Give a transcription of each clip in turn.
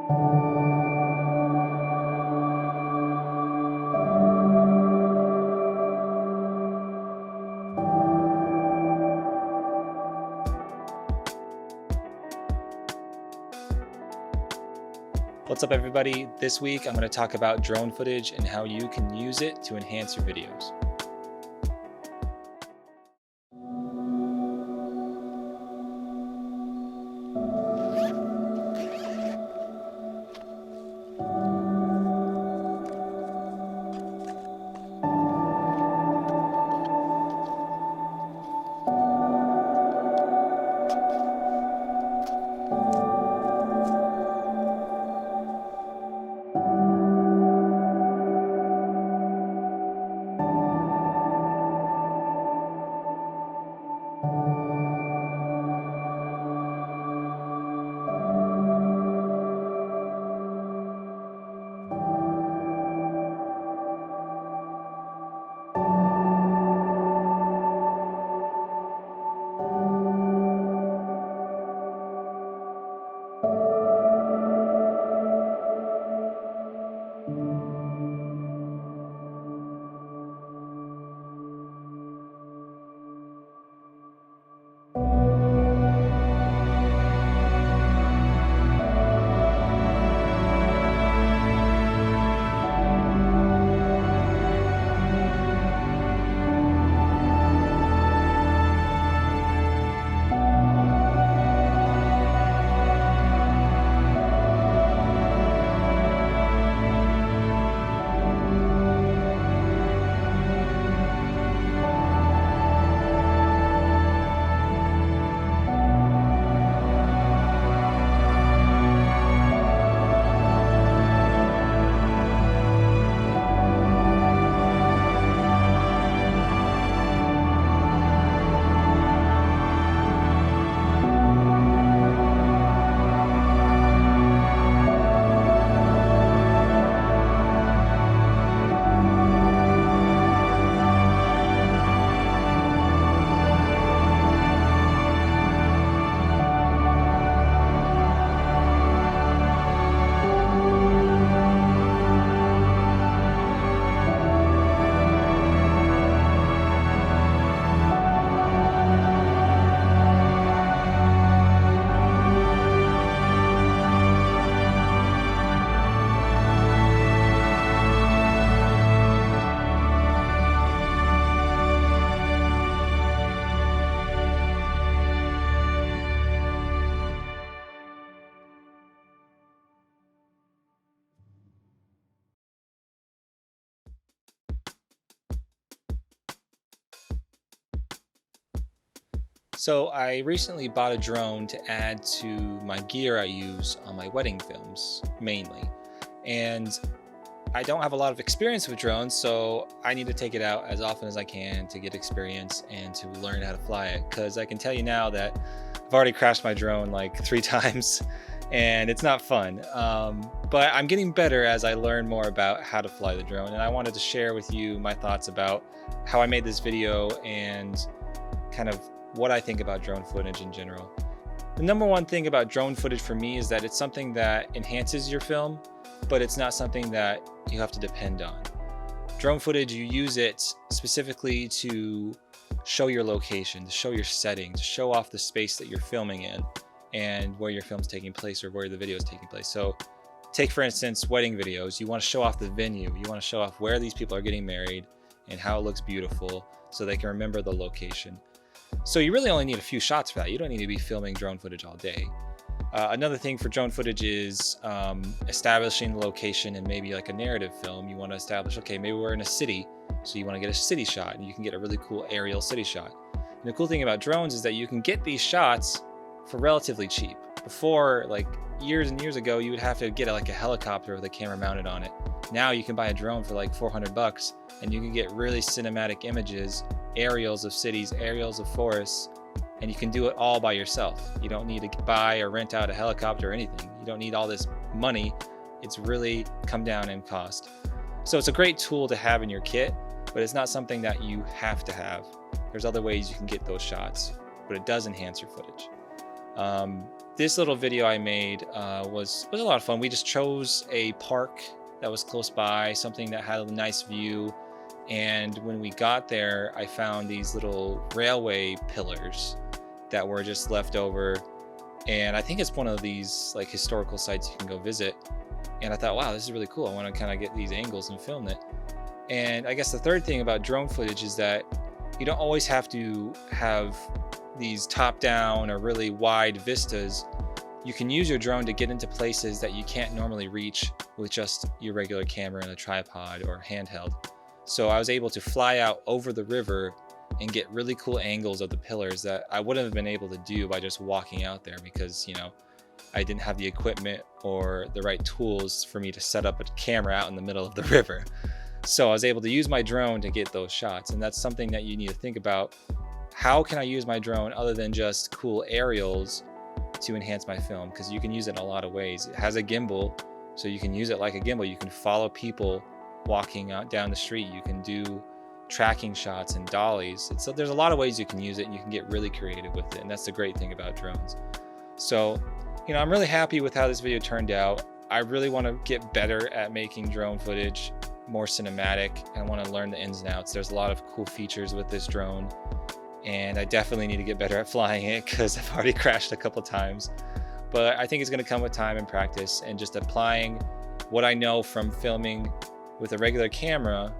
What's up, everybody? This week I'm going to talk about drone footage and how you can use it to enhance your videos. So I recently bought a drone to add to my gear I use on my wedding films mainly. And I don't have a lot of experience with drones, so I need to take it out as often as I can to get experience and to learn how to fly it. Because I can tell you now that I've already crashed my drone like 3 times and it's not fun. But I'm getting better as I learn more about how to fly the drone. And I wanted to share with you my thoughts about how I made this video and kind of what I think about drone footage in general. The number one thing about drone footage for me is that it's something that enhances your film, but it's not something that you have to depend on. Drone footage, you use it specifically to show your location, to show your setting, to show off the space that you're filming in and where your film's taking place or where the video is taking place. So take, for instance, wedding videos. You want to show off the venue. You want to show off where these people are getting married and how it looks beautiful so they can remember the location. So you really only need a few shots for that. You don't need to be filming drone footage all day. Another thing for drone footage is establishing the location and maybe like a narrative film. You want to establish, okay, maybe we're in a city, so you want to get a city shot and you can get a really cool aerial city shot. And the cool thing about drones is that you can get these shots for relatively cheap. Before, like years and years ago, you would have to get like a helicopter with a camera mounted on it. Now you can buy a drone for like $400 and you can get really cinematic images, aerials of cities, aerials of forests, and you can do it all by yourself. You don't need to buy or rent out a helicopter or anything. You don't need all this money. It's really come down in cost. So it's a great tool to have in your kit, but it's not something that you have to have. There's other ways you can get those shots, but it does enhance your footage. This little video I made was a lot of fun. We just chose a park that was close by, something that had a nice view. And when we got there, I found these little railway pillars that were just left over. And I think it's one of these like historical sites you can go visit. And I thought, wow, this is really cool. I want to kind of get these angles and film it. And I guess the third thing about drone footage is that you don't always have to have these top-down or really wide vistas. You can use your drone to get into places that you can't normally reach with just your regular camera and a tripod or handheld. So I was able to fly out over the river and get really cool angles of the pillars that I wouldn't have been able to do by just walking out there, because, you know, I didn't have the equipment or the right tools for me to set up a camera out in the middle of the river. So I was able to use my drone to get those shots. And that's something that you need to think about. How can I use my drone other than just cool aerials to enhance my film? Because you can use it in a lot of ways. It has a gimbal, so you can use it like a gimbal. You can follow people walking out down the street. You can do tracking shots and dollies. So there's a lot of ways you can use it, and you can get really creative with it. And that's the great thing about drones. So, you know, I'm really happy with how this video turned out. I really want to get better at making drone footage more cinematic, and I want to learn the ins and outs. There's a lot of cool features with this drone, and I definitely need to get better at flying it because I've already crashed a couple times. But I think it's going to come with time and practice, and just applying what I know from filming with a regular camera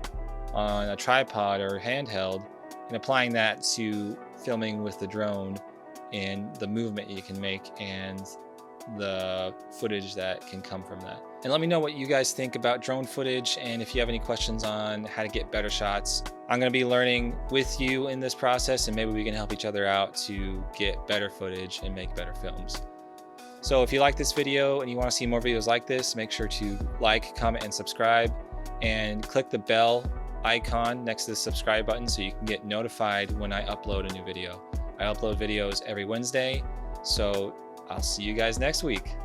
on a tripod or handheld, and applying that to filming with the drone and the movement you can make and the footage that can come from that. And let me know what you guys think about drone footage, and if you have any questions on how to get better shots. I'm going to be learning with you in this process, and maybe we can help each other out to get better footage and make better films. So if you like this video and you want to see more videos like this, make sure to like, comment, and subscribe, and click the bell icon next to the subscribe button so you can get notified when I upload a new video. I upload videos every Wednesday, so I'll see you guys next week.